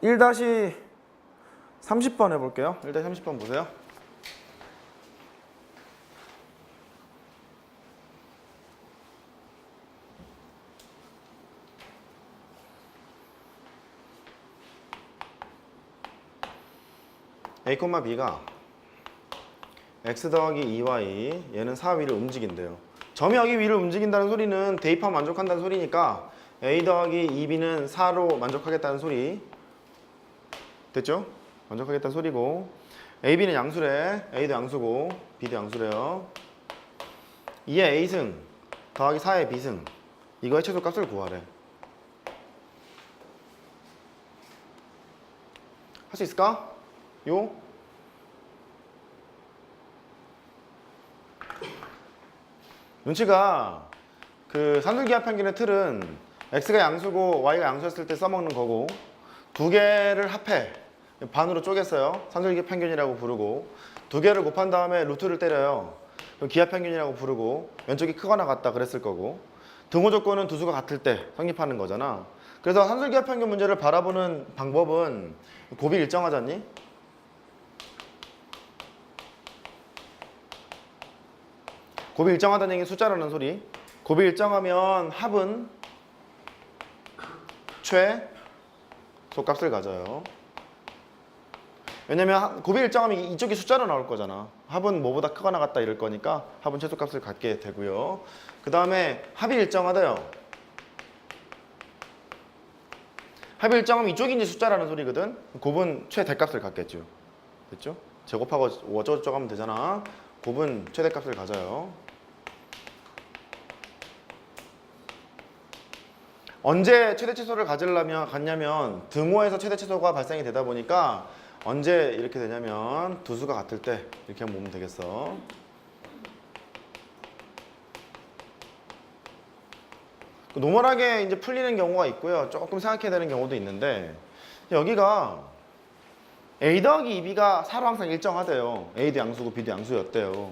1-30번 해볼게요. 1-30번 보세요. A, B가 x 더하기 2y 얘는 4 위를 움직인대요. 점이 여기 위를 움직인다는 소리는 대입하면 만족한다는 소리니까 a 더하기 2b는 4로 만족하겠다는 소리 됐죠? 만족하겠다는 소리고 ab는 양수래. a도 양수고 b도 양수래요. 2의 a승 더하기 4의 b승 이거의 최소값을 구하래. 할 수 있을까? 요? 눈치가 그 산술기하 평균의 틀은 x가 양수고 y가 양수였을 때 써먹는 거고 두 개를 합해 반으로 쪼갰어요. 산술기하 평균이라고 부르고 두 개를 곱한 다음에 루트를 때려요. 그럼 기하 평균이라고 부르고 왼쪽이 크거나 같다 그랬을 거고 등호 조건은 두 수가 같을 때 성립하는 거잖아. 그래서 산술기하 평균 문제를 바라보는 방법은 곱이 일정하잖니? 곱이 일정하다는 얘기는 숫자라는 소리. 곱이 일정하면 합은 최소값을 가져요. 왜냐면 곱이 일정하면 이쪽이 숫자로 나올 거잖아. 합은 뭐보다 크거나 같다 이럴 거니까 합은 최소값을 갖게 되고요. 그 다음에 합이 일정하다요. 합이 일정하면 이쪽이 이제 숫자라는 소리거든. 곱은 최대값을 갖겠죠. 됐죠? 제곱하고 어쩌고저쩌고 하면 되잖아. 곱은 최대값을 가져요. 언제 최대치소를 갖냐면 등호에서 최대치소가 발생이 되다 보니까 언제 이렇게 되냐면 두 수가 같을 때 이렇게 한번 보면 되겠어. 노멀하게 이제 풀리는 경우가 있고요. 조금 생각해야 되는 경우도 있는데 여기가 A 더하기 2B가 4로 항상 일정하대요. A도 양수고 B도 양수였대요.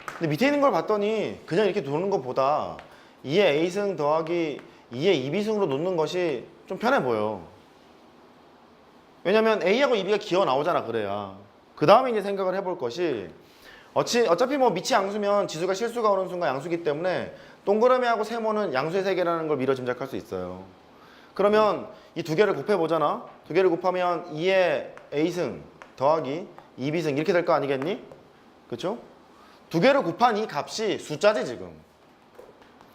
근데 밑에 있는 걸 봤더니 그냥 이렇게 도는 것보다 2의 A승 더하기 2의 2B승으로 놓는 것이 좀 편해 보여. 왜냐면 A하고 2B가 기어 나오잖아. 그래야 그 다음에 이제 생각을 해볼 것이 어차피 뭐 밑이 양수면 지수가 실수가 오는 순간 양수기 때문에 동그라미하고 세모는 양수의 세계라는 걸 미뤄 짐작할 수 있어요. 그러면 이 두 개를 곱해보잖아. 두 개를 곱하면 2의 A승 더하기 2B승 이렇게 될 거 아니겠니? 그쵸? 두 개를 곱한 이 값이 숫자지 지금.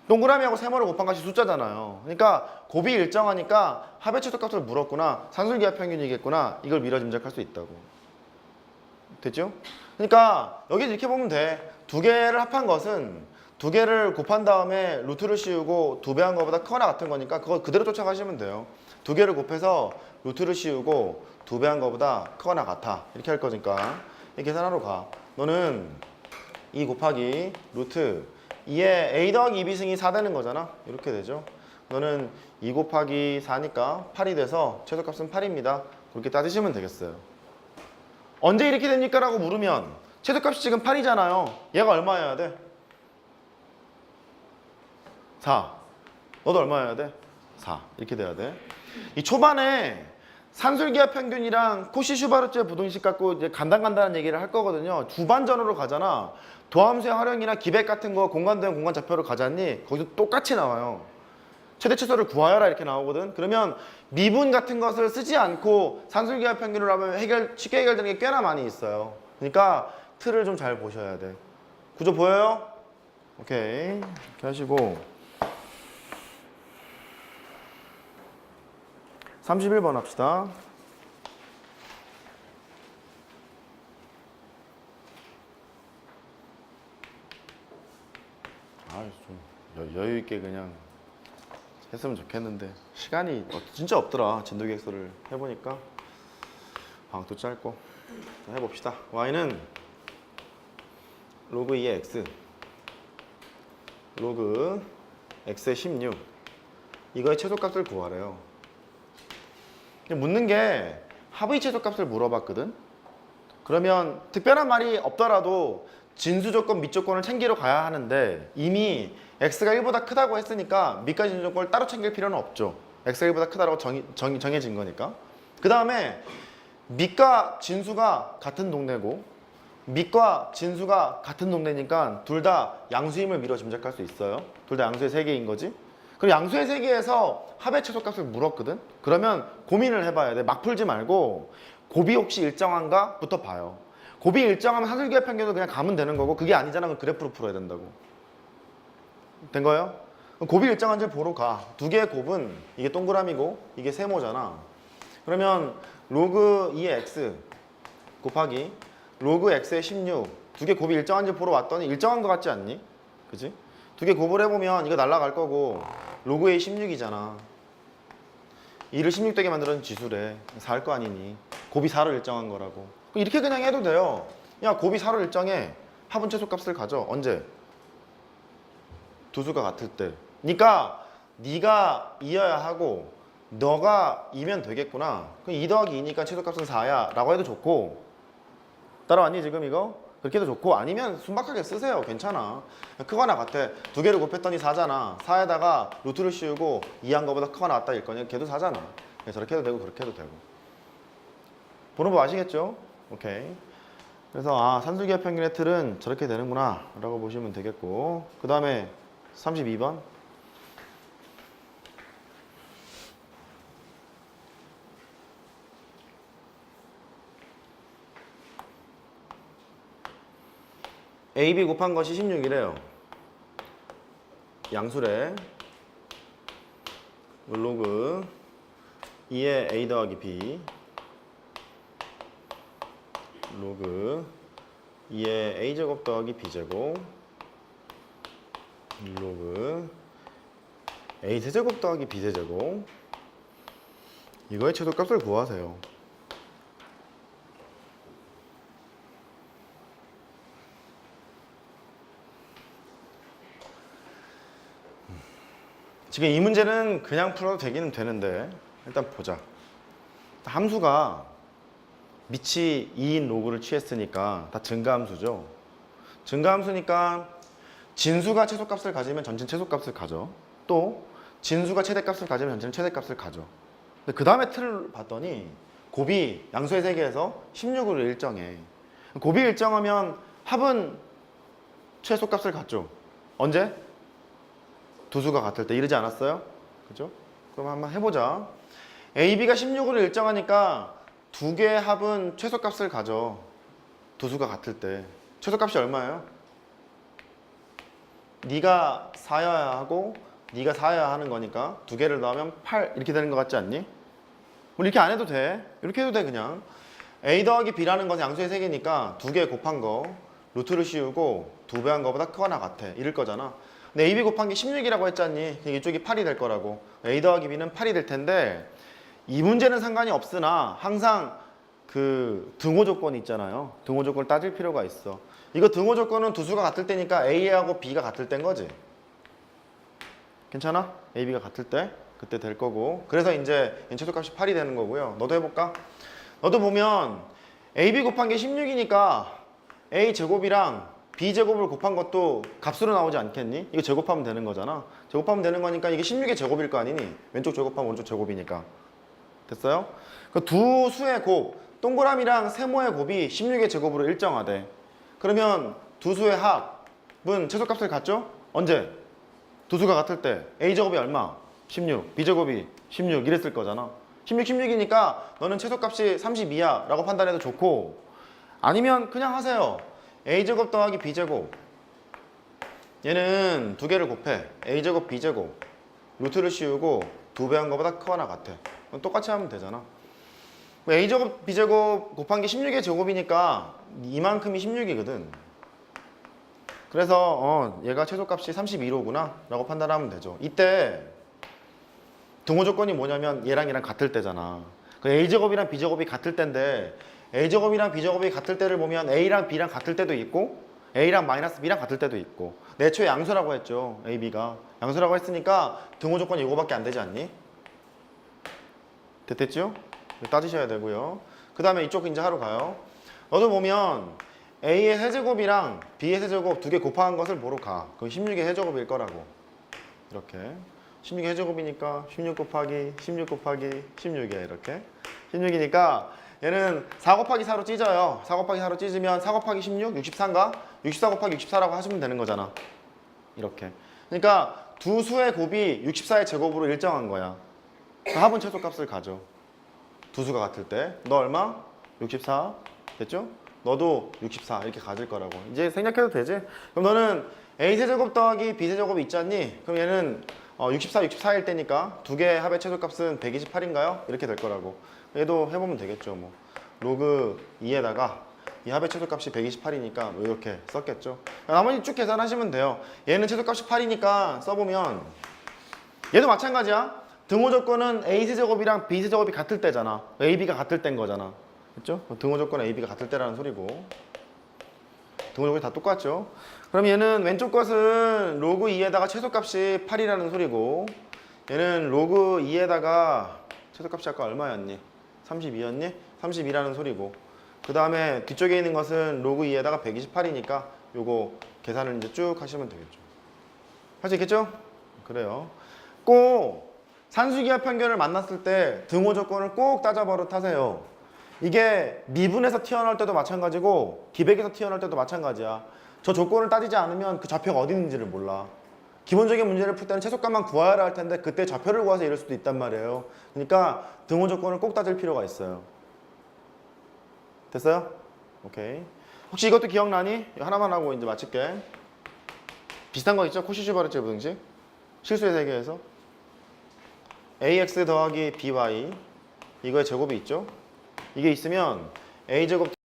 동그라미하고 세모를 곱한 값이 숫자잖아요. 그러니까 곱이 일정하니까 합의 최소값을 물었구나. 산술기하 평균이겠구나. 이걸 미뤄 짐작할 수 있다고. 됐죠? 그러니까 여기 이렇게 보면 돼. 두 개를 합한 것은 두 개를 곱한 다음에 루트를 씌우고 두 배 한 것보다 크거나 같은 거니까 그거 그대로 쫓아가시면 돼요. 두 개를 곱해서 루트를 씌우고 두 배 한 것보다 크거나 같아. 이렇게 할 거니까 이 계산하러 가. 너는 2 곱하기 루트 2에 A 더하기 2B승이 4 되는 거잖아. 이렇게 되죠. 너는 2 곱하기 4니까 8이 돼서 최소값은 8입니다. 그렇게 따지시면 되겠어요. 언제 이렇게 됩니까? 라고 물으면 최소값이 지금 8이잖아요. 얘가 얼마여야 돼? 4. 너도 얼마여야 돼? 4. 이렇게 돼야 돼. 이 초반에 산술기하 평균이랑 코시-슈바르트의 부등식 갖고 이제 간단한 얘기를 할 거거든요. 주반전으로 가잖아. 도함수의 활용이나 기백 같은 거 공간도형 공간좌표로 가잖니? 거기서 똑같이 나와요. 최대치소를 구하여라 이렇게 나오거든. 그러면 미분 같은 것을 쓰지 않고 산술기하 평균을 하면 쉽게 해결되는 게 꽤나 많이 있어요. 그러니까 틀을 좀 잘 보셔야 돼. 구조 보여요? 오케이. 이렇게 하시고 31번 합시다. 좀 여유 있게 그냥 했으면 좋겠는데 시간이 진짜 없더라. 진도기획서를 해보니까 방학도 짧고. 해봅시다. y는 로그 2의 x 로그 x의 16 이거의 최소값을 구하래요. 묻는 게 합의 최소값을 물어봤거든. 그러면 특별한 말이 없더라도 진수 조건, 밑 조건을 챙기러 가야 하는데 이미 x가 1보다 크다고 했으니까 밑까지 진수 조건을 따로 챙길 필요는 없죠. x가 1보다 크다고 정해진 거니까. 그 다음에 밑과 진수가 같은 동네고 밑과 진수가 같은 동네니까 둘 다 양수임을 미뤄 짐작할 수 있어요. 둘 다 양수의 세계인 거지. 그리고 양수의 세계에서 합의 최소값을 물었거든. 그러면 고민을 해봐야 돼. 막 풀지 말고 곱이 혹시 일정한가? 부터 봐요. 곱이 일정하면 산술기하 평균을 그냥 가면 되는 거고 그게 아니잖아. 그럼 그래프로 풀어야 된다고. 된 거예요? 그럼 곱이 일정한지를 보러 가. 두 개의 곱은 이게 동그라미고 이게 세모잖아. 그러면 로그 2의 x 곱하기 로그 x의 16 두 개 곱이 일정한지 보러 왔더니 일정한 것 같지 않니? 그지? 두 개 곱을 해보면 이거 날아갈 거고 로그 A 16이잖아. 2를 16 되게 만들어준 지수래. 4일 거 아니니. 곱이 4로 일정한 거라고. 이렇게 그냥 해도 돼요. 야 곱이 4로 일정해. 합은 최소값을 가져. 언제? 두 수가 같을 때. 그러니까 네가 2여야 하고 너가 2면 되겠구나. 그럼 2 더하기 2니까 최소값은 4야 라고 해도 좋고 따라왔니 지금 이거? 그렇게 해도 좋고 아니면 순박하게 쓰세요. 괜찮아. 크거나 같아. 두 개를 곱했더니 4잖아. 4에다가 루트를 씌우고 2한 거보다 크거나 같다 일 거냐? 걔도 4잖아. 저렇게 해도 되고 그렇게 해도 되고. 보는 법 아시겠죠? 오케이. 그래서 산술기하 평균의 틀은 저렇게 되는구나 라고 보시면 되겠고 그 다음에 32번 AB 곱한 것이 16이래요. 양수래. 로그 2의 A 더하기 B 로그 2의 A제곱 더하기 B제곱 로그 A세제곱 더하기 B세제곱 이거의 최소값을 구하세요. 지금 이 문제는 그냥 풀어도 되기는 되는데 일단 보자. 함수가 밑이 2인 로그를 취했으니까 다 증가함수죠. 증가함수니까 진수가 최소값을 가지면 전체는 최소값을 가져. 또 진수가 최대값을 가지면 전체는 최대값을 가져. 근데 그 다음에 틀을 봤더니 곱이 양수의 세계에서 16으로 일정해. 곱이 일정하면 합은 최소값을 갖죠. 언제? 두 수가 같을 때 이러지 않았어요? 그죠? 그럼 한번 해보자. AB가 16으로 일정하니까 두 개의 합은 최소값을 가져. 두 수가 같을 때. 최소값이 얼마예요? 네가 4여야 하고 네가 4여야 하는 거니까 두 개를 넣으면 8 이렇게 되는 것 같지 않니? 뭐 이렇게 안 해도 돼. 이렇게 해도 돼 그냥. A 더하기 B라는 것은 양수의 세계니까 두 개 곱한 거 루트를 씌우고 두 배 한 거보다 크거나 같아. 이럴 거잖아. 근데 AB 곱한 게 16이라고 했잖니. 이쪽이 8이 될 거라고. A 더하기 B는 8이 될 텐데 이 문제는 상관이 없으나 항상 그 등호 조건이 있잖아요. 등호 조건을 따질 필요가 있어. 이거 등호 조건은 두 수가 같을 때니까 A하고 B가 같을 때인 거지. 괜찮아? A, B가 같을 때 그때 될 거고 그래서 이제 최소값이 8이 되는 거고요. 너도 해볼까? 너도 보면 AB 곱한 게 16이니까 A 제곱이랑 B 제곱을 곱한 것도 값으로 나오지 않겠니? 이거 제곱하면 되는 거잖아. 제곱하면 되는 거니까 이게 16의 제곱일 거 아니니? 왼쪽 제곱하면 오른쪽 제곱이니까. 됐어요? 그 두 수의 곱, 동그라미랑 세모의 곱이 16의 제곱으로 일정하대. 그러면 두 수의 합은 최소값을 갖죠? 언제? 두 수가 같을 때. A제곱이 얼마? 16. B제곱이 16 이랬을 거잖아. 16, 16이니까 너는 최소값이 32야 라고 판단해도 좋고 아니면 그냥 하세요. A제곱 더하기 B제곱 얘는 두 개를 곱해. A제곱 B제곱 루트를 씌우고 두 배 한 거보다 크거나 같아. 똑같이 하면 되잖아. A제곱 B제곱 곱한 게 16의 제곱이니까 이만큼이 16이거든. 그래서 얘가 최소값이 32로구나 라고 판단하면 되죠. 이때 등호 조건이 뭐냐면 얘랑 같을 때잖아. A제곱이랑 B제곱이 같을 때인데 A제곱이랑 B제곱이 같을 때를 보면 A랑 B랑 같을 때도 있고 A랑 마이너스 B랑 같을 때도 있고 애초에 양수라고 했죠. A, B가 양수라고 했으니까 등호 조건이 이거밖에 안 되지 않니? 됐죠? 따지셔야 되고요. 그 다음에 이쪽 이제 하러 가요. 너도 보면 A의 세제곱이랑 B의 세제곱 두 개 곱한 것을 보러 가. 그럼 16의 세제곱일 거라고. 이렇게 16의 세제곱이니까 16 곱하기 16 곱하기 16이야 이렇게. 16이니까 얘는 4 곱하기 4로 찢어요. 4 곱하기 4로 찢으면 4 곱하기 16, 64인가? 64 곱하기 64라고 하시면 되는 거잖아. 이렇게. 그러니까 두 수의 곱이 64의 제곱으로 일정한 거야. 합은 최소값을 가져. 두 수가 같을 때. 너 얼마? 64. 됐죠? 너도 64 이렇게 가질 거라고. 이제 생략해도 되지? 그럼 너는 a세제곱 더하기 b세제곱이 있지 않니? 그럼 얘는 64, 64일 때니까 두 개의 합의 최소값은 128인가요? 이렇게 될 거라고. 얘도 해보면 되겠죠. 뭐 로그 2에다가 이 합의 최소값이 128이니까 뭐 이렇게 썼겠죠. 나머지 쭉 계산하시면 돼요. 얘는 최소값이 8이니까 써보면 얘도 마찬가지야. 등호 조건은 a세제곱이랑 b세제곱이 같을 때잖아. ab가 같을 때인 거잖아. 그렇죠? 등호 조건 ab가 같을 때라는 소리고 등호 조건이 다 똑같죠. 그럼 얘는 왼쪽 것은 로그 2에다가 최소값이 8이라는 소리고 얘는 로그 2에다가 최소값이 아까 얼마였니? 32였니? 32라는 소리고 그 다음에 뒤쪽에 있는 것은 로그 2에다가 128이니까 요거 계산을 이제 쭉 하시면 되겠죠. 할 수 있겠죠? 그래요. 꼭 산수기하 편견을 만났을 때 등호 조건을 꼭 따져버릇 하세요. 이게 미분에서 튀어나올 때도 마찬가지고 기백에서 튀어나올 때도 마찬가지야. 저 조건을 따지지 않으면 그 좌표가 어디 있는지를 몰라. 기본적인 문제를 풀 때는 최소값만 구하여야 할 텐데 그때 좌표를 구해서 이럴 수도 있단 말이에요. 그러니까 등호 조건을 꼭 따질 필요가 있어요. 됐어요? 오케이. 혹시 이것도 기억나니? 하나만 하고 이제 마칠게. 비슷한 거 있죠? 코시-슈바르체 부등식. 실수의 세계에서 ax 더하기 by 이거의 제곱이 있죠? 이게 있으면 a제곱